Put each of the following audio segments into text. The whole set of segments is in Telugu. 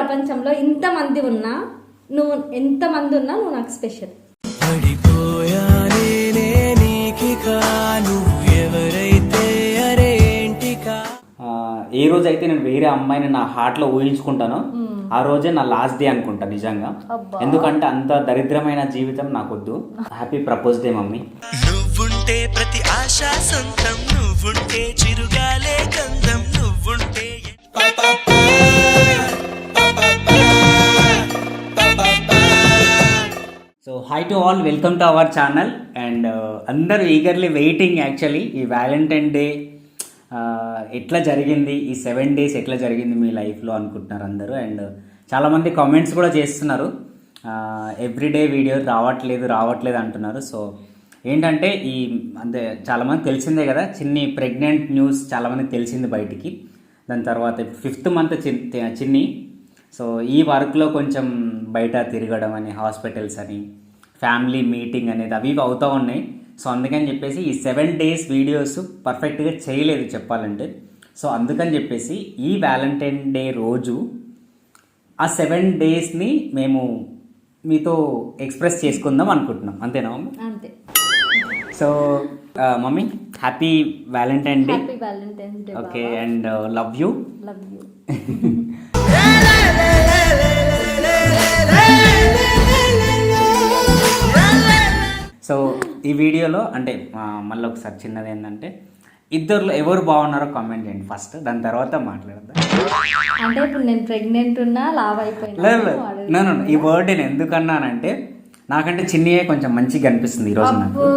ప్రపంచంలో ఇంతమంది ఉన్నా నువ్వు నాకు స్పెషల్. ఏ రోజైతే నేను వేరే అమ్మాయిని నా హార్ట్లో ఊహించుకుంటానో ఆ రోజే నా లాస్ట్ డే అనుకుంటా నిజంగా. ఎందుకంటే అంత దరిద్రమైన జీవితం నాకొద్దు. Happy propose day mummy. నువ్వుంటే ప్రతి ఆశ సొంతం, నువ్వుంటే చిరుగాలే గంధం, నువ్వుంటే. So hi to all, welcome to our channel. And అందరూ ఈగర్లీ వెయిటింగ్ యాక్చువల్లీ ఈ వ్యాలంటైన్ డే ఎట్లా జరిగింది, ఈ 7 days ఎట్లా జరిగింది మీ లైఫ్లో అనుకుంటున్నారు అందరూ. అండ్ చాలామంది కామెంట్స్ కూడా చేస్తున్నారు, ఎవ్రీడే వీడియో రావట్లేదు అంటున్నారు. సో ఏంటంటే ఈ అంటే చాలామంది తెలిసిందే కదా, చిన్ని ప్రెగ్నెంట్ న్యూస్ చాలామందికి తెలిసింది బయటికి. దాని తర్వాత 5th month చిన్ని. సో ఈ వర్క్లో కొంచెం బయట తిరగడం అని, హాస్పిటల్స్ అని, ఫ్యామిలీ మీటింగ్ అనేది అవి అవుతూ ఉన్నాయి. సో అందుకని చెప్పేసి ఈ 7 days వీడియోస్ పర్ఫెక్ట్గా చేయలేదు చెప్పాలంటే. సో అందుకని చెప్పేసి ఈ వ్యాలంటైన్ డే రోజు ఆ 7 daysని మేము మీతో ఎక్స్ప్రెస్ చేసుకుందాం అనుకుంటున్నాం. అంతేనా మమ్మీ? అంతే. So mummy, happy Valentine day. Day. Okay, and love you. So ఈ వీడియోలో అంటే మళ్ళీ ఒకసారి చిన్నది ఏంటంటే, ఇద్దరులో ఎవరు బాగున్నారో కామెంట్ చేయండి ఫస్ట్, దాని తర్వాత మాట్లాడదాం. అంటే ఇప్పుడు నేను ప్రెగ్నెంట్ ఉన్నా, లావ్ అయిపోయినా. లేదు, ఈ వర్డ్ నేను ఎందుకన్నానంటే నాకంటే చిన్నయే కొంచెం మంచిగా అనిపిస్తుంది ఈరోజు నాకు.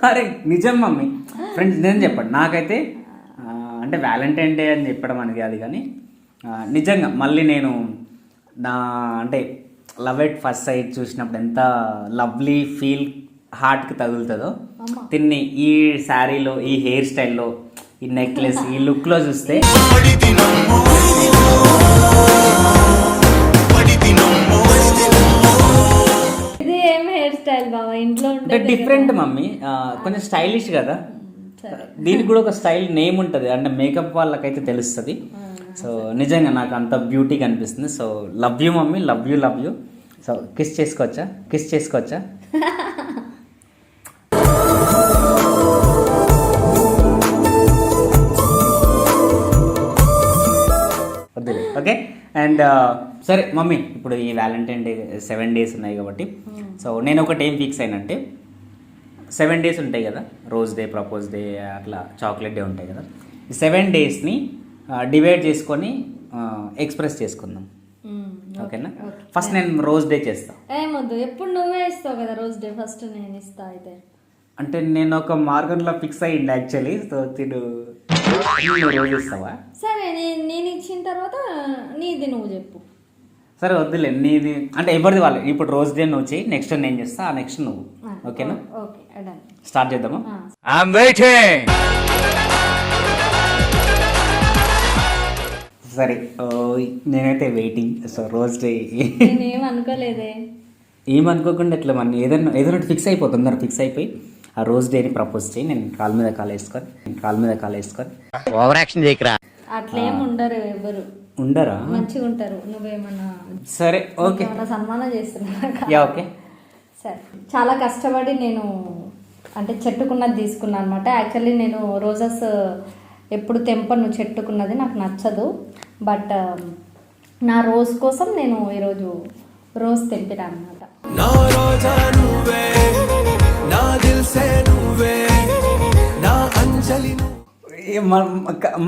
అరే నిజం మమ్మీ, ఫ్రెండ్స్ నేను చెప్పండి, నాకైతే అంటే వ్యాలంటైన్ డే అని చెప్పడం అనేది కాదు కానీ నిజంగా మళ్ళీ నేను నా అంటే లవ్ ఎట్ ఫస్ట్ సైట్ చూసినప్పుడు ఎంత లవ్లీ ఫీల్ హార్ట్కి తగులుతుందో తిన్ని ఈ శారీలో, ఈ హెయిర్ స్టైల్లో, ఈ నెక్లెస్, ఈ లుక్లో చూస్తే ఇది ఏం హెయిర్ స్టైల్ బాబా, ఇంట్లో డిఫరెంట్ మమ్మీ, కొంచెం స్టైలిష్ కదా. దీనికి కూడా ఒక స్టైల్ నేమ్ ఉంటుంది, అంటే మేకప్ వాళ్ళకైతే తెలుస్తుంది. సో నిజంగా నాకు అంత బ్యూటీగా అనిపిస్తుంది. So love you mummy, love you. So kiss చేసుకోవచ్చా? వద్దులే. ఓకే. అండ్ సరే మమ్మీ, ఇప్పుడు ఈ వ్యాలంటైన్ డే 7 days ఉన్నాయి కాబట్టి, సో నేను ఒకటి ఏం ఫిక్స్ అయినంటే 7 days ఉంటాయి కదా, రోజ్ డే, ప్రపోజ్ డే, అట్లా చాక్లెట్ డే ఉంటాయి కదా. ఈ 7 daysని డివైడ్ చేసుకొని ఎక్స్ప్రెస్ చేసుకుందాం. ఓకేనా? ఫస్ట్ నేను రోజ్ డే చేస్తా. ఏమొద్దు, ఎప్పుడు నువ్వే ఇస్తావు కదా రోజ్ డే, ఫస్ట్ నేను ఇస్తా. అయితే అంటే నేను ఒక మార్గంలో ఫిక్స్ అయ్యింది యాక్చువల్లీ. సో రోజు ఇస్తావా? సరే, నేను ఇచ్చిన తర్వాత నీది నువ్వు చెప్పు. సరే వద్దులే, నీది అంటే ఎవరిది వాళ్ళు. ఇప్పుడు రోజ్ డే నువ్వు చేయి, నెక్స్ట్ నేను చేస్తా, ఆ నెక్స్ట్ నువ్వు. ఓకేనా? స్టార్ట్ చేద్దామా? సరే, నేనైతే వెయిటింగ్. సో రోజ్ డే అనుకోలేదే. ఏమనుకోకుండా ఎట్లా మన ఏదైనా ఫిక్స్ అయిపోతుంది. ఫిక్స్ అయిపోయి ఆ రోజ్ డేని ప్రపోజ్ చేయి. నేను కాలు మీద కాలు వేసుకొని ఓవర్ యాక్షన్ చేయకరా. అట్లేం ఉండరు, ఎవరు ఉండరా? మంచిగా ఉంటారు. నువ్వేమన్నా సరే ఓకే, సన్మానం చేస్తున్నా. ఓకే. సరే, చాలా కష్టపడి నేను అంటే చెట్టుకున్నది తీసుకున్నాను అనమాట. యాక్చువల్లీ నేను రోజెస్ ఎప్పుడు తెంపను, చెట్టుకున్నది నాకు నచ్చదు. బట్ నా రోజ్ కోసం నేను ఈరోజు రోజ్ తెంపినా అనమాట.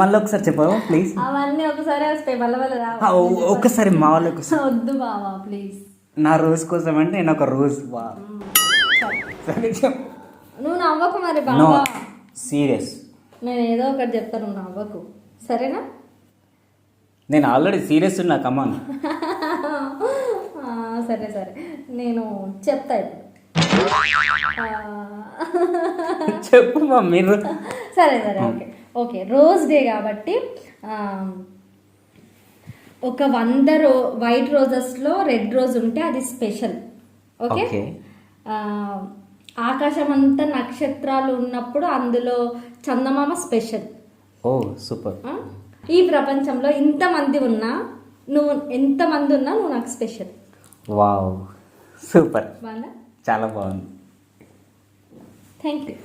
మళ్ళీ ఒకసారి చెప్పావా ప్లీజ్? అవన్నీ ఒకసారి వస్తాయి, మళ్ళీ ఒక్కసారి మా వాళ్ళకి వద్దు బావా ప్లీజ్. నా రోజు కోసం అంటే నేను ఒక రోజు. నువ్వు నవ్వకు మరి బావా, సీరియస్. నేను ఏదో ఒకటి చెప్తాను, నువ్వు నవ్వకు, సరేనా? నేను ఆల్రెడీ సీరియస్ ఉన్నా, కమాన్. సరే నేను చెప్తా ఇప్పుడు. చెప్పు మీరు. సరే ఓకే. రోజ్ డే కాబట్టి ఒక 100 వైట్ రోజెస్లో రెడ్ రోజ్ ఉంటే అది స్పెషల్. ఓకే. ఆకాశం అంతా నక్షత్రాలు ఉన్నప్పుడు అందులో చందమామ స్పెషల్. ఓ సూపర్. ఈ ప్రపంచంలో ఇంతమంది ఉన్నా నువ్వు నాకు స్పెషల్. వావ్ సూపర్, బాగా చాలా బాగుంది. Thank you.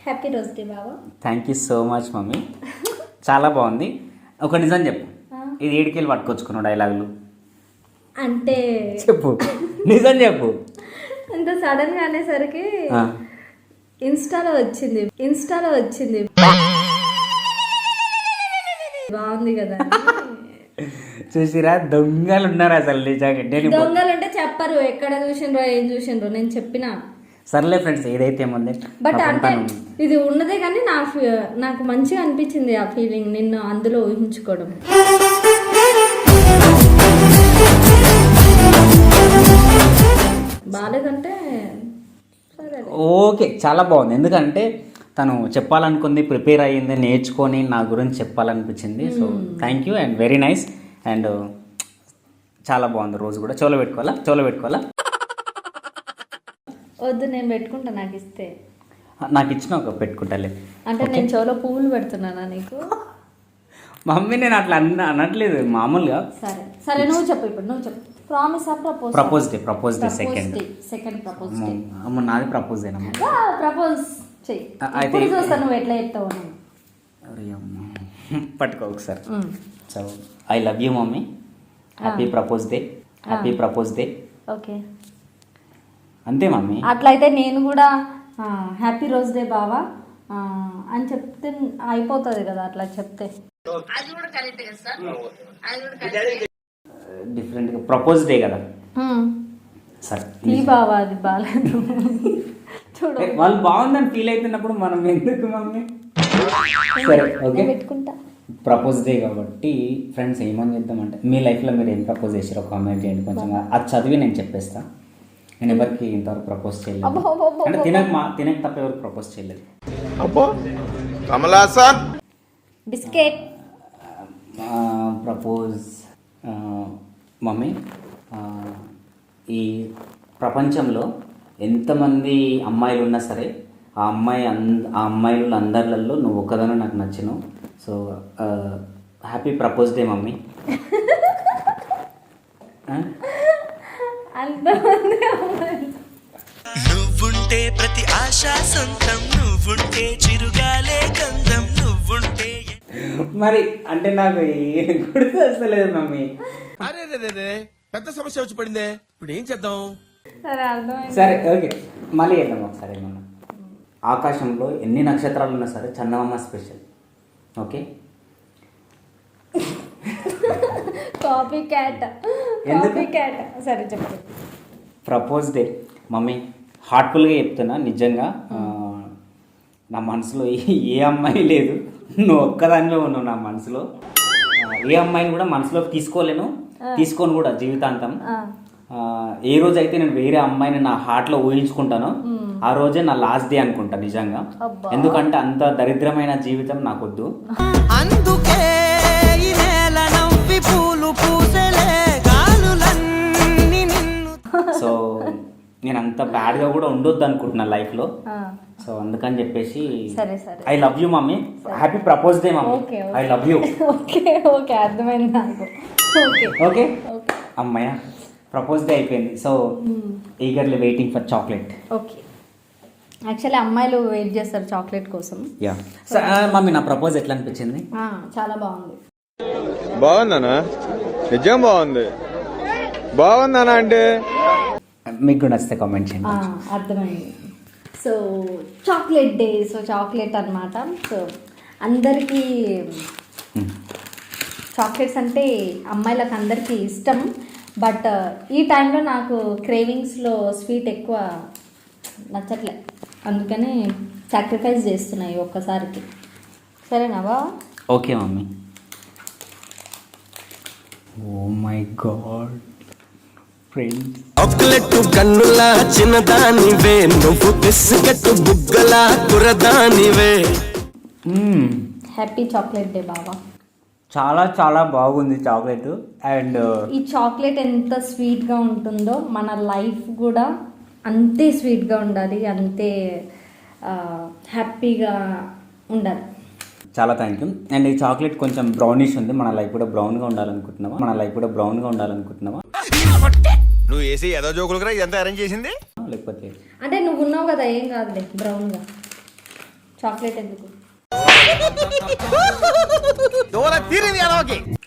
Happy rose day Baba. Thank you so much mummy, చాలా బాగుంది. ఒక నిజం చెప్పు, ఇది ఏడికెళ్ళి పట్టుకొచ్చుకున్నావు డైలాగులు అంటే చెప్పు, నిజం చెప్పు. ఇంత సడన్ గా అనేసరికి ఇన్స్టాలో వచ్చింది బాగుంది కదా. చూసిరా, దొంగలు ఉన్నారు అసలు నిజంగా. దొంగలు అంటే చెప్పరు ఎక్కడ చూసిండ్రో ఏం చూసిండ్రో, నేను చెప్పిన. సర్లే ఫ్రెండ్స్, ఏదైతే ఏముంది బట్ అంటే ఇది ఉన్నదే కానీ నాకు మంచిగా అనిపించింది ఆ ఫీలింగ్, నిన్ను అందులో ఊహించుకోవడం. బాగాలేదంటే ఓకే, చాలా బాగుంది. ఎందుకంటే తను చెప్పాలనుకుంది, ప్రిపేర్ అయ్యింది, నేర్చుకొని నా గురించి చెప్పాలనిపించింది. So thank you and very nice. And చాలా బాగుంది. రోజు కూడా చెవులో పెట్టుకోవాలా వద్దు, నేను పెట్టుకుంటా, నాకు ఇస్తే. నాకు ఇచ్చిన ఒక పెట్టుకుంటాలే. అంటే నేను చెవులో పువ్వులు పెడుతున్నానా నీకు? మమ్మీ నేను అట్లా అనట్లేదు, మామూలుగా. సరే సరే, నువ్వు చెప్పు, ఇప్పుడు నువ్వు చెప్పు. ప్రామిస్ ఆ propose day second propose day. నాది ప్రపోజ్ ఏనమ్మా. ప్రపోజ్ చెయ్యి. అయితే చూస్తా నువ్వు ఎట్లా చెప్తావు. పట్టుకో ఒకసారి. So I love you mummy, happy propose day. Okay, అంతే మమ్మీ. అట్లయితే నేను కూడా హ్యాపీ రోజ్ డే బావా అని చెప్తే అయిపోతుంది కదా, అట్లా చెప్తే. డిఫరెంట్గా ప్రపోజ్ డే కదా. సరే ఈ బావా, అది బాగాలేదు. చూడు, వాళ్ళు బాగుందని ఫీల్ అవుతున్నప్పుడు మనం ఎందుకు మమ్మీ? సరే ఓకే, పెట్టుకుంటా. ప్రపోజ్ డే కాబట్టి ఫ్రెండ్స్ ఏమని చేద్దామంటే, మీ లైఫ్లో మీరు ఏం ప్రపోజ్ చేసారో కామెంట్ చేయండి. కొంచెం అది చదివి నేను చెప్పేస్తా. నేను ఎవరికి ఇంతవరకు ప్రపోజ్ చేయలేదు, అంటే తినక తప్ప ఎవరికి ప్రపోజ్ చేయలేదు. బిస్కెట్ ప్రపోజ్ మమ్మీ, ఈ ప్రపంచంలో ఎంతమంది అమ్మాయిలు ఉన్నా సరే ఆ అమ్మాయిలు అందరిలో నువ్వు ఒక్కదానో నాకు నచ్చినావు. So happy propose day mummy. నువ్వుంటే ప్రతి ఆశ సొంతం, నువ్వుంటే చిరుగాలే గంధం, నువ్వుంటే. మరి అంటే నాకు గుర్తు వస్తలేదు మమ్మీ. అరే పెద్ద సమస్య వచ్చి పడిందే, ఇప్పుడు ఏం చేద్దాం? సరే ఓకే, మళ్ళీ చేద్దాం ఒకసారి. ఏమన్నా ఆకాశంలో ఎన్ని నక్షత్రాలు ఉన్నా సరే చందమామ స్పెషల్. Okay, copy cat. సరే చెప్పు. ప్రపోజ్ డే మమ్మీ, హార్ట్ఫుల్గా చెప్తున్నా, నిజంగా నా మనసులో ఏ అమ్మాయి లేదు, నువ్వు ఒక్కదానిలో ఉన్నావు నా మనసులో. ఏ అమ్మాయిని కూడా మనసులోకి తీసుకోను కూడా జీవితాంతం. ఏ రోజైతే నేను వేరే అమ్మాయిని నా హార్ట్లో ఊహించుకుంటానో ఆ రోజే నా లాస్ట్ డే అనుకుంటా నిజంగా. ఎందుకంటే అంత దరిద్రమైన జీవితం నాకొద్దు. సో నేను అంత బ్యాడ్గా కూడా ఉండొద్దు అనుకుంటున్నా లైఫ్లో. సో అందుకని చెప్పేసి I love you mummy, happy propose day mummy, I love you. Okay అర్థమైంది నాకు. ఓకే అమ్మాయ, ప్రపోజ్ డే అయిపోయింది. So eagerly waiting for chocolate. Okay, actually అమ్మాయిలు వెయిట్ చేస్తారు చాక్లెట్ కోసం. యా మమ్మీ, నా ప్రపోజ్ ఎట్లా అనిపించింది? చాలా బాగుంది. బాగుందనా? నిజం బాగుందనా? అంటే మీకు కూడా నచ్చితే కామెంట్ చేయండి. అర్థమైంది. So chocolate day, so chocolate అనమాట. సో అందరికీ చాక్లెట్స్ అంటే అమ్మాయిలకు అందరికీ ఇష్టం. బట్ ఈ టైంలో నాకు క్రేవింగ్స్లో స్వీట్ ఎక్కువ నచ్చట్లే, అందుకని సాక్రిఫైస్ చేస్తున్నాయి ఒక్కసారికి. సరేనావా? Okay mummy. Oh my god friends, chocolate కన్నులా చిన్నదానివే, నువ్వు బిస్కెట్ బుగ్గలా కురదానివే. హ్యాపీ చాక్లెట్ డే బాబా. చాలా చాలా బాగుంది చాక్లెట్. అండ్ ఈ చాక్లెట్ ఎంత స్వీట్గా ఉంటుందో మన లైఫ్ కూడా అంతే స్వీట్గా ఉండాలి, అంతే హ్యాపీగా ఉండాలి. చాలా థ్యాంక్ యూ. అండ్ ఈ చాక్లెట్ కొంచెం బ్రౌనిష్ ఉంది. మన లైఫ్ కూడా బ్రౌన్గా ఉండాలనుకుంటున్నావా? నువ్వు వేసి ఏదో జోకులు కూడా ఇదంతా అరేంజ్ చేసింది. లేకపోతే అంటే నువ్వు ఉన్నావు కదా, ఏం కాదులే బ్రౌన్గా. చాక్లెట్ ఎందుకు?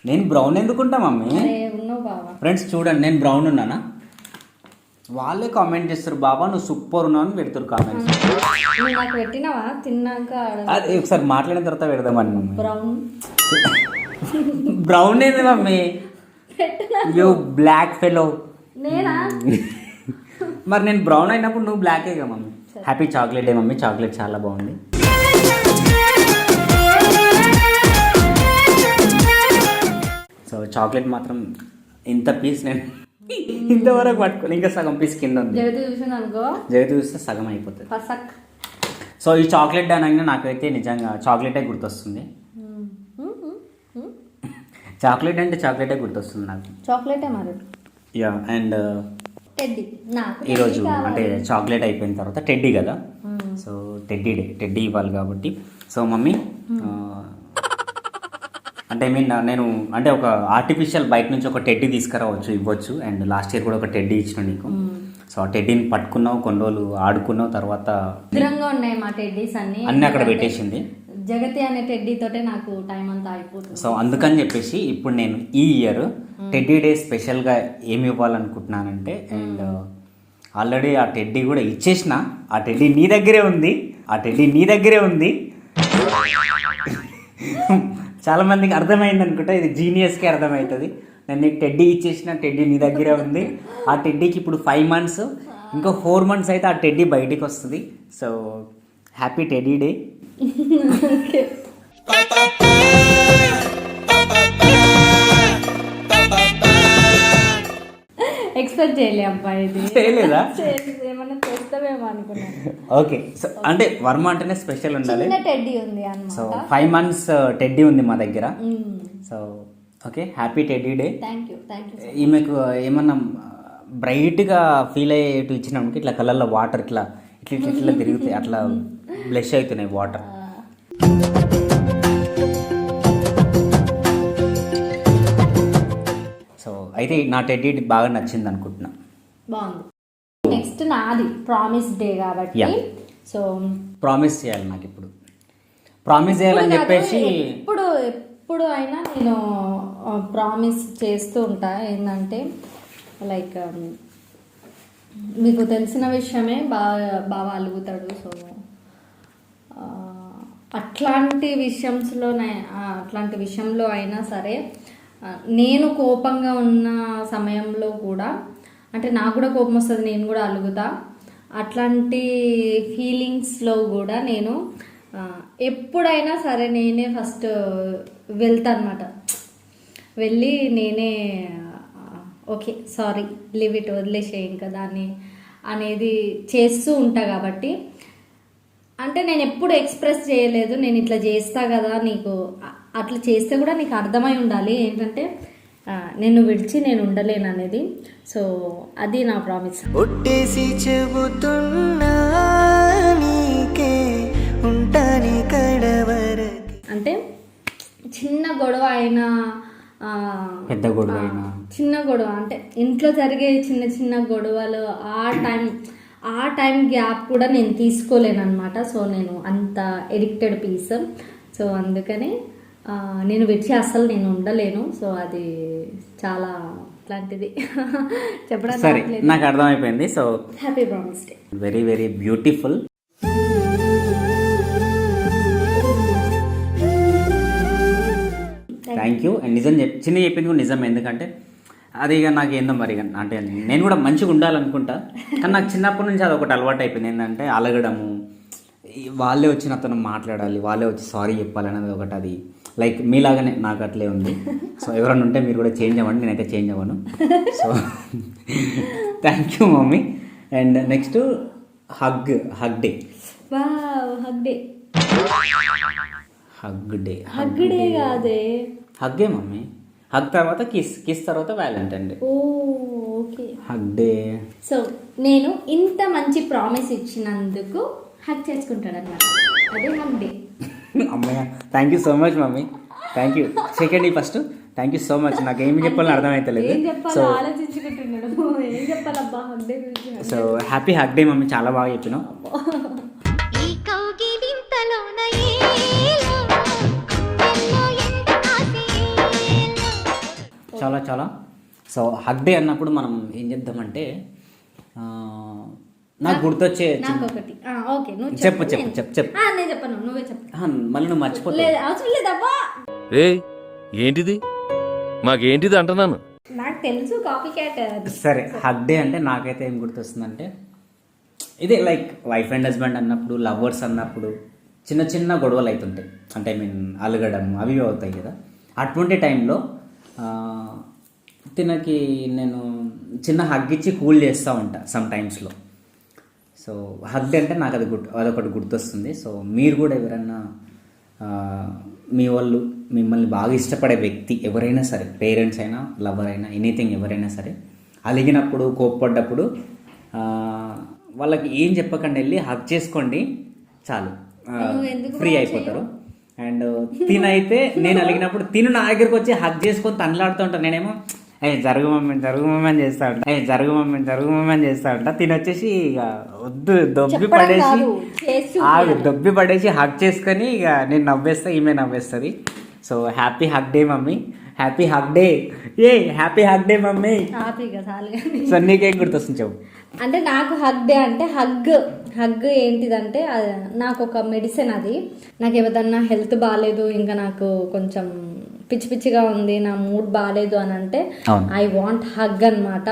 నేను బ్రౌన్ ఎందుకుంటా మమ్మీ? అరే ఉన్నావు బావా. ఫ్రెండ్స్ చూడండి, నేను బ్రౌన్ ఉన్నానా? వాళ్ళే కామెంట్ చేస్తారు, బాబా నువ్వు సూపర్ ఉన్నావు అని పెడతారు కామెంట్స్. నువ్వు నాకు పెట్టినావా తిన్నాక? అది ఒకసారి మాట్లాడిన తర్వాత పెడదామని మమ్మీ. బ్రౌన్ ఏంది మమ్మీ? You black fellow. నేనా? మరి నేను బ్రౌన్ అయినప్పుడు నువ్వు బ్లాకేగా mummy. Happy chocolate day mummy. Chocolate చాలా బాగుంది. సో చాక్లెట్ మాత్రం ఇంత పీస్ నేను ఇంతవరకు పట్టుకోని, ఇంకా సగం పీస్ కింద ఉంది. జగతి చూస్తే సగం అయిపోతుంది. సో ఈ చాక్లెట్ అనగానే నాకైతే నిజంగా చాక్లెటే గుర్తొస్తుంది. చాక్లెట్ అంటే చాక్లెటే గుర్తొస్తుంది నాకు. చాక్లెటే మరి. యా. అండ్ ఈరోజు అంటే చాక్లెట్ అయిపోయిన తర్వాత టెడ్డీ కదా, సో టెడ్డీ డే, టెడ్డీ ఇవ్వాలి కాబట్టి. సో మమ్మీ అంటే నేను అంటే ఒక ఆర్టిఫిషియల్ బయట నుంచి ఒక టెడ్డీ తీసుకురావచ్చు, ఇవ్వచ్చు. అండ్ లాస్ట్ ఇయర్ కూడా ఒక టెడ్డీ ఇచ్చిన నీకు. సో ఆ టెడ్డీని పట్టుకున్నావు, కొన్ని రోజులు ఆడుకున్నావు, తర్వాత దూరంగా ఉన్నాయి మా టెడ్డీస్ అన్ని అక్కడ పెట్టేసింది. జగతి అనే టెడ్డీ తోటే నాకు టైం అంతా అయిపోతుంది. సో అందుకని చెప్పేసి ఇప్పుడు నేను ఈ ఇయర్ టెడ్డీ డే స్పెషల్గా ఏమి ఇవ్వాలనుకుంటున్నానంటే, అండ్ ఆల్రెడీ ఆ టెడ్డీ కూడా ఇచ్చేసిన. ఆ టెడ్డీ నీ దగ్గరే ఉంది. చాలా మందికి అర్థమైంది అనుకుంటా, ఇది జీనియస్కి అర్థమవుతుంది. నేను నీకు టెడ్డీ ఇచ్చేసిన, టెడ్డీ నీ దగ్గరే ఉంది. ఆ టెడ్డీకి ఇప్పుడు 5 months, ఇంకో 4 months అయితే ఆ టెడ్డీ బయటికి వస్తుంది. So happy teddy day. Expect చేయలే అబ్బాయి, ఇది చేయలేదా? ఏమన్నా చేస్తావేమో అనుకున్నాను. ఓకే. సో అంటే వర్మ అంటేనే స్పెషల్ ఉండాలి. టెడ్డీ ఉంది అన్నమాట. సో 5 months టెడ్డీ ఉంది మా దగ్గర. So okay, happy teddy day. Thank you. ఈమెకు ఏమన్నా బ్రైట్గా ఫీల్ అయ్యేట్టు ఇచ్చినానికి ఇట్లా కళ్ళల్లో వాటర్ ఇట్లా తిరుగుతాయి, అట్లా బ్లష్ అవుతున్నాయి వాటర్. సో అయితే నా టెడ్డీ బాగా నచ్చింది అనుకుంటున్నా. బాగుంది. నెక్స్ట్ నాది ప్రామిస్ డే కాబట్టి, సో ప్రామిస్ చేయాలి నాకు. ఇప్పుడు ప్రామిస్ చేయాలని చెప్పేసి ఎప్పుడు అయినా నేను ప్రామిస్ చేస్తూ ఉంటా. ఏంటంటే లైక్ మీకు తెలిసిన విషయమే, బాగా అలుగుతాడు. సో అట్లాంటి విషయంలో అయినా సరే, నేను కోపంగా ఉన్న సమయంలో కూడా, అంటే నాకు కూడా కోపం వస్తుంది, నేను కూడా అలుగుతా. అట్లాంటి ఫీలింగ్స్లో కూడా నేను ఎప్పుడైనా సరే నేనే ఫస్ట్ వెళ్తా అనమాట. వెళ్ళి నేనే ఓకే సారీ, లీవ్ ఇట్, వదిలేసే ఇంకా దాన్ని అనేది చేస్తూ ఉంటా. కాబట్టి అంటే నేను ఎప్పుడు ఎక్స్ప్రెస్ చేయలేదు, నేను ఇట్లా చేస్తా కదా, నీకు అట్లా చేస్తే కూడా నీకు అర్థమై ఉండాలి ఏంటంటే నేను విడిచి నేను ఉండలేను అనేది. సో అది నా ప్రామిస్. ఒట్టేసి చెబుతున్నా నీకే ఉంటాని కడవరకి. అంటే చిన్న గొడవ అయినా, పెద్ద గొడవ అయినా, చిన్న గొడవ అంటే ఇంట్లో జరిగే చిన్న గొడవలు, ఆ టైం గ్యాప్ కూడా నేను తీసుకోలేను అనమాట. సో నేను అంత ఎడిక్టెడ్ పీస్. సో అందుకని నేను విడిచి అస్సలు నేను ఉండలేను. సో అది చాలా ఇట్లాంటిది చెప్పడం. సరే, నాకు అర్థమైపోయింది. So happy promise day. Very very beautiful. Thank you. And నిజం చెప్పింది కూడా నిజం. ఎందుకంటే అది ఇక నాకు ఏందో మరి, అంటే నేను కూడా మంచిగా ఉండాలనుకుంటా, కానీ నాకు చిన్నప్పటి నుంచి అది ఒకటి అలవాటు అయిపోయింది. ఏంటంటే అలగడము, వాళ్ళే వచ్చి నాతో మాట్లాడాలి, వాళ్ళే వచ్చి సారీ చెప్పాలి అనేది ఒకటి. అది లైక్ మీలాగానే నాకు అట్లే ఉంది. సో ఎవరైనా ఉంటే మీరు కూడా చేంజ్ అవ్వండి, నేనైతే చేంజ్ అవ్వను. So thank you mummy. And next hug day. Hug day hug day కాదే, హగ్గే మమ్మీ. హగ్ తర్వాత కిస్ తర్వాత వ్యాలంటైన్ డే. ఓ ఓకే. Hug day. సో నేను ఇంత మంచి ప్రామిస్ ఇచ్చినందుకు హగ్ చేసుకుంటాడు అనమాట. అదే హగ్ డే. అమ్మయ్య, thank you so much mummy. Thank you. Second first thank you so much. నాకు ఏమి చెప్పాలని అర్థమవుతలేదు. ఏం చెప్పాలో ఆలోచించుకుంటున్నాడు. ఏం చెప్పాలబ్బా హగ్ డే గురించి. So happy hug day mummy. చాలా బాగా చెప్పినావు. చాలా చాలా. సో హగ్ డే అన్నప్పుడు మనం ఏం చేద్దామంటే నాకు గుర్తొచ్చే నాకు ఒకటి. ఓకే నువ్వు చెప్పు. నేను చెప్పను, నువ్వే చెప్పు. మళ్ళీ నువ్వు మర్చిపోతావు. లేదు అవసరం లేదబ్బా. ఏయ్ ఏంటిది మాకేంటిది అంటున్నాను. నాకు తెలుసు కాపీ క్యాట్. సరే హగ్ డే అంటే నాకైతే ఏం గుర్తొస్తుందంటే ఇదే లైక్ వైఫ్ అండ్ హస్బెండ్ అన్నప్పుడు, లవర్స్ అన్నప్పుడు చిన్న చిన్న గొడవలు అవుతుంటాయి. అంటే ఐ మీన్ అలగడం అవి అవుతాయి కదా. అటువంటి టైంలో తినకి నేను చిన్న హగ్ ఇచ్చి కూల్ చేస్తూ ఉంటా సమ్ టైమ్స్లో. సో హగ్ అంటే నాకు అదొకటి గుర్తొస్తుంది. సో మీరు కూడా ఎవరైనా మీ వాళ్ళు మిమ్మల్ని బాగా ఇష్టపడే వ్యక్తి ఎవరైనా సరే, పేరెంట్స్ అయినా లవర్ అయినా ఎనీథింగ్ ఎవరైనా సరే, అలిగినప్పుడు కోప్పడ్డప్పుడు వాళ్ళకి ఏం చెప్పకండి, వెళ్ళి హగ్ చేసుకోండి చాలు, ఫ్రీ అయిపోతారు. అండ్ తినైతే నేను అలిగినప్పుడు తిను నా దగ్గరికి వచ్చి హగ్ చేసుకొని తనలాడుతూ ఉంటాను. నేనేమో జరుగు మమ్మీ అని చేస్తా ఉంటా, జరుగు మమ్మీ అని చేస్తా ఉంటా. తినొచ్చేసి ఇక వద్దు దొబ్బి పడేసి హగ్ చేసుకొని ఇక నేను నవ్వేస్తా, ఈమె నవ్వేస్తుంది. So happy hug day mummy. Happy hug day. Happy hug day mummy. So నీకేం గుర్తొస్తుంది చెప్పు. అంటే నాకు హగ్ డే అంటే హగ్ ఏంటిదంటే నాకు ఒక మెడిసిన్. అది నాకు ఏదన్నా హెల్త్ బాగాలేదు, ఇంకా నాకు కొంచెం పిచ్చి పిచ్చిగా ఉంది, నా మూడ్ బాగాలేదు అని అంటే ఐ వాంట్ హగ్ అనమాట.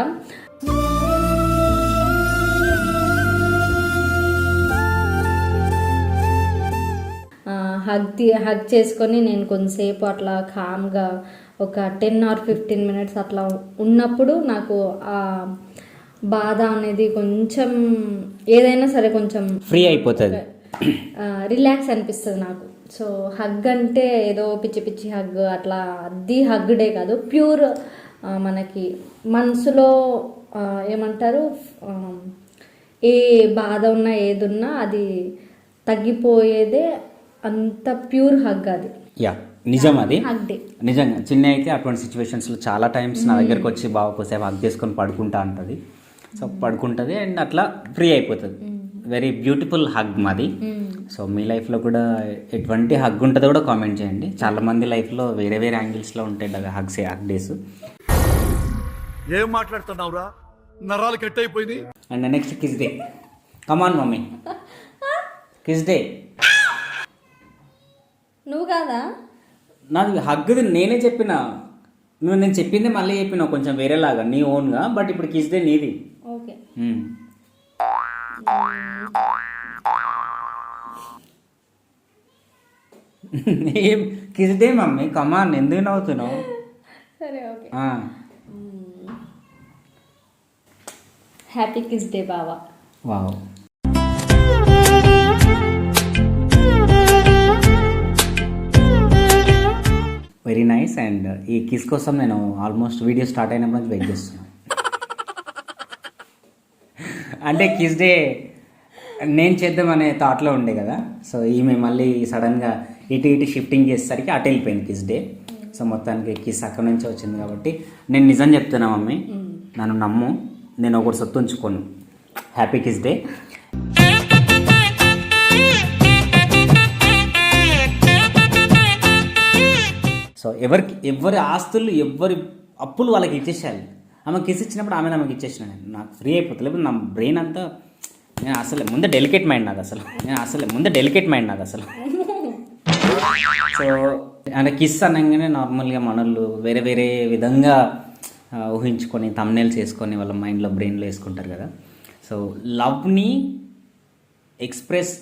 హగ్ చేసుకొని నేను కొంతసేపు అట్లా కామ్గా ఒక 10 or 15 minutes అట్లా ఉన్నప్పుడు నాకు ఆ బాధ అనేది కొంచెం ఏదైనా సరే కొంచెం ఫ్రీ అయిపోతుంది, రిలాక్స్ అనిపిస్తుంది నాకు. సో హగ్ అంటే ఏదో పిచ్చి పిచ్చి హగ్ అట్లా, అది హగ్ డే కాదు. ప్యూర్ మనకి మనసులో ఏమంటారు, ఏ బాధ ఉన్నా ఏది ఉన్నా అది తగ్గిపోయేదే, అంత ప్యూర్ హగ్ అది. యా నిజం. అది హగ్ డే నిజంగా. చిన్న అయితే అటువంటి సిచ్యువేషన్స్లో చాలా టైమ్స్ నా దగ్గరకు వచ్చి బాగా కొద్దిసేపు హగ్ చేసుకొని పడుకుంటా ఉంటుంది. సో పడుకుంటుంది అండ్ అట్లా ఫ్రీ అయిపోతుంది. వెరీ బ్యూటిఫుల్ హగ్ మాది. సో మీ లైఫ్లో కూడా ఎటువంటి హగ్ ఉంటుందో కూడా కామెంట్ చేయండి. చాలామంది లైఫ్లో వేరే వేరే యాంగిల్స్లో ఉంటాయి హగ్ డేస్. ఏం మాట్లాడుతున్నావురా, నరాలు కట్ అయిపోయింది. And next kiss day. Come on mummy, kiss day. నువ్వు కాదా? నాది హగ్ది నేనే చెప్పిన, నేను చెప్పిందే మళ్ళీ చెప్పినావు కొంచెం వేరేలాగా నీ ఓన్గా. బట్ ఇప్పుడు కిస్ డే నీది. ఓకే. ఏం కిస్ డే మమ్మీ, కమాన్, ఎందుకు నవ్వుతున్నావు? సరే ఓకే. హ్యాపీ కిస్ డే బావా. వావ్. Very nice. అండ్ ఈ కిస్ కోసం నేను ఆల్మోస్ట్ వీడియో స్టార్ట్ అయినప్పుడు నుంచి వెయిట్ చేస్తున్నాను. అంటే కిస్ డే నేను చేద్దామనే థాట్లో ఉండే కదా. సో ఈమె మళ్ళీ సడన్గా ఇటు షిఫ్టింగ్ చేసేసరికి అటు వెళ్ళిపోయింది కిస్ డే. సో మొత్తానికి కిస్ అక్కడి నుంచే వచ్చింది కాబట్టి నేను నిజం చెప్తున్నా మమ్మీ, నన్ను నమ్ము, నేను ఒకటి సొత్తు ఉంచుకోను. Happy kiss day. సో ఎవరి ఆస్తులు ఎవరి అప్పులు వాళ్ళకి ఇచ్చేసేయాలి. ఆమె కిస్ ఇచ్చినప్పుడు ఆమెకి ఇచ్చేసిన నాకు ఫ్రీ అయిపోతుంది. లేకపోతే నా బ్రెయిన్ అంతా నేను అసలు ముందే డెలికేట్ మైండ్ నాది అసలు. సో అంటే కిస్ అనగానే నార్మల్గా మనోళ్ళు వేరే వేరే విధంగా ఊహించుకొని థంబ్నెయిల్స్ వేసుకొని వాళ్ళ మైండ్లో బ్రెయిన్లో వేసుకుంటారు కదా. సో లవ్ని ఎక్స్ప్రెస్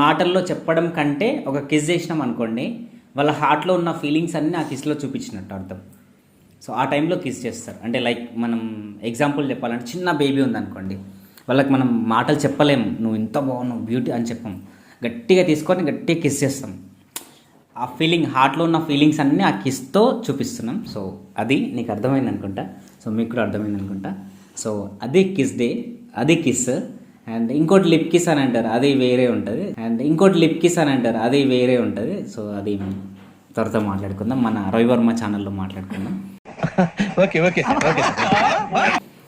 మాటల్లో చెప్పడం కంటే ఒక కిస్ చేసినాం అనుకోండి, వాళ్ళ హార్ట్లో ఉన్న ఫీలింగ్స్ అన్నీ ఆ కిస్లో చూపించినట్టు అర్థం. సో ఆ టైంలో కిస్ చేస్తారు. అంటే లైక్ మనం ఎగ్జాంపుల్ చెప్పాలంటే చిన్న బేబీ ఉందనుకోండి, వాళ్ళకి మనం మాటలు చెప్పలేము, నువ్వు ఇంత బాగున్నావు బ్యూటీ అని చెప్పాం, గట్టిగా తీసుకొని గట్టిగా కిస్ చేస్తాం. ఆ ఫీలింగ్, హార్ట్లో ఉన్న ఫీలింగ్స్ అన్నీ ఆ కిస్తో చూపిస్తున్నాం. సో అది నీకు అర్థమైంది అనుకుంటా, సో మీకు కూడా అర్థమైంది అనుకుంటా. సో అది కిస్ డే, అది కిస్. అండ్ ఇంకోటి లిప్ కిస్ అని అంటారు, అది వేరే ఉంటుంది. అది వేరే ఉంటుంది. సో అది త్వరతో మాట్లాడుకుందాం, మన రవివర్మ ఛానల్లో మాట్లాడుకుందాం.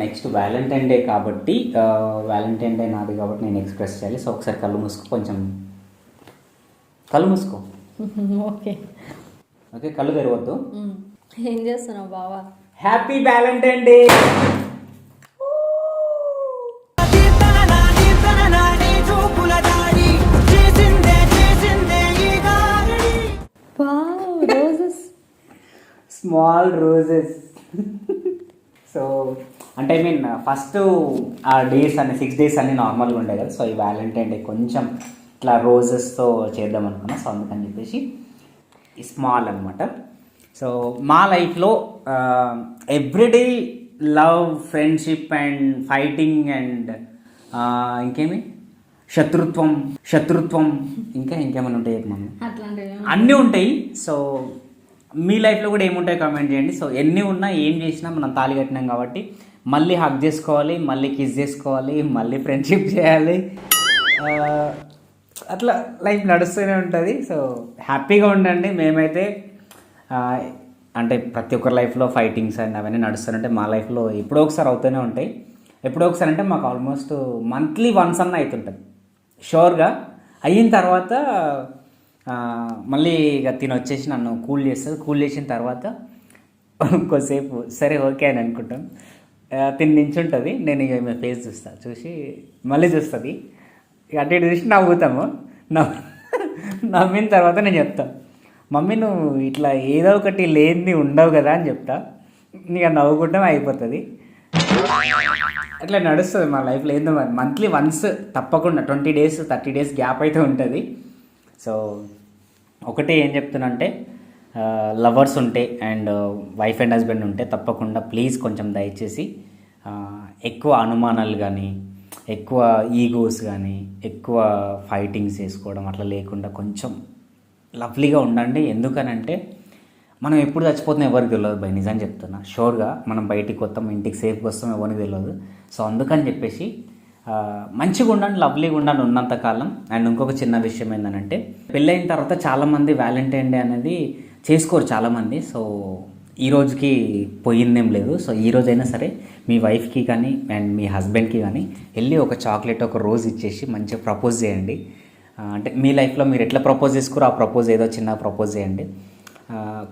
నెక్స్ట్ వ్యాలంటైన్ డే కాబట్టి, వ్యాలంటైన్ డే నాది కాబట్టి నేను ఎక్స్ప్రెస్ చేయాలి. సో ఒకసారి కళ్ళు మూసుకో. ఓకే ఓకే, కళ్ళు తెరవద్దు. ఏం చేస్తున్నావు బావా? Happy Valentine day. Roses, small roses. So అంటే ఐ మీన్ ఫస్ట్ ఆ డేస్ అన్ని 6 days అన్నీ నార్మల్గా ఉండే కదా. సో ఈ వ్యాలంటైన్ డే కొంచెం ఇట్లా రోజెస్తో చేద్దాం అనుకున్నా. సో అందుకని చెప్పేసి ఈ స్మాల్ అనమాట. సో మా లైఫ్లో everyday love, friendship and fighting and ఇంకేమి శత్రుత్వం ఇంకేమైనా ఉంటాయి మమ్మీ, అట్లాంటివి అన్నీ ఉంటాయి. సో మీ లైఫ్లో కూడా ఏముంటాయి కామెంట్ చేయండి. సో ఎన్ని ఉన్నా ఏం చేసినా మనం తాళి కట్టినాం కాబట్టి మళ్ళీ హగ్ చేసుకోవాలి, మళ్ళీ కిస్ చేసుకోవాలి, మళ్ళీ ఫ్రెండ్షిప్ చేయాలి. అట్లా లైఫ్ నడుస్తూనే ఉంటుంది. సో హ్యాపీగా ఉండండి. మేమైతే అంటే ప్రతి ఒక్కరి లైఫ్లో ఫైటింగ్స్ అండ్ అవన్నీ నడుస్తుంటే మా లైఫ్లో ఎప్పుడో ఒకసారి అవుతూనే ఉంటాయి. ఎప్పుడో ఒకసారి అంటే మాకు ఆల్మోస్ట్ మంత్లీ వన్స్ అన్న అవుతుంటుంది షూర్గా. అయిన తర్వాత మళ్ళీ ఇక వచ్చేసి నన్ను కూల్ చేస్తుంది. కూల్ చేసిన తర్వాత కొద్దిసేపు సరే ఓకే అని అనుకుంటాం. నించుంటుంది, నేను ఇక మీ ఫేస్ చూసి మళ్ళీ చూస్తుంది. ఇక అటు ఇటు చూసి నవ్వుతాము. నవ్విన తర్వాత నేను చెప్తాను, మమ్మీ నువ్వు ఇట్లా ఏదో ఒకటి లేనిది ఉండవు కదా అని చెప్తా. ఇక నవ్వుకుంటాం, అయిపోతుంది. అట్లా నడుస్తుంది మా లైఫ్లో. ఏందో మరి మంత్లీ వన్స్ తప్పకుండా 20 days 30 days గ్యాప్ అయితే ఉంటుంది. సో ఒకటే ఏం చెప్తున్నా అంటే లవర్స్ ఉంటే అండ్ వైఫ్ అండ్ హస్బెండ్ ఉంటే తప్పకుండా ప్లీజ్ కొంచెం దయచేసి ఎక్కువ అనుమానాలు కానీ, ఎక్కువ ఈగోస్ కానీ, ఎక్కువ ఫైటింగ్స్ చేసుకోవడం అట్లా లేకుండా కొంచెం లవ్లీగా ఉండండి. ఎందుకనంటే మనం ఎప్పుడు చచ్చిపోతున్నాం ఎవరికి తెలియదు బై, నిజం చెప్తున్నా. షూర్గా మనం బయటికి వస్తాం, ఇంటికి సేఫ్గా వస్తాం, ఎవరికి తెలియదు. సో అందుకని చెప్పేసి మంచిగా ఉండండి, లవ్లీగా ఉండండి ఉన్నంతకాలం. అండ్ ఇంకొక చిన్న విషయం ఏంటంటే పెళ్ళైన తర్వాత చాలామంది వ్యాలంటైన్ డే అనేది చేసుకోరు చాలామంది. సో ఈ రోజుకి పోయిందేం లేదు. సో ఈ రోజైనా సరే మీ వైఫ్కి కానీ అండ్ మీ హస్బెండ్కి కానీ వెళ్ళి ఒక చాక్లెట్, ఒక రోజ్ ఇచ్చేసి మంచిగా ప్రపోజ్ చేయండి. అంటే మీ లైఫ్లో మీరు ఎట్లా ప్రపోజ్ చేసుకోరో ఆ ప్రపోజ్ ఏదో చిన్న ప్రపోజ్ చేయండి.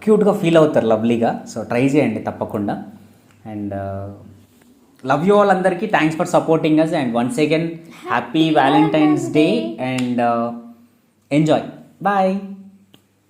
క్యూట్గా ఫీల్ అవుతారు, లవ్లీగా. సో ట్రై చేయండి తప్పకుండా. అండ్ లవ్ యూ ఆల్ అందరికీ. Thanks for supporting us and once again happy Valentine's day and enjoy. Bye.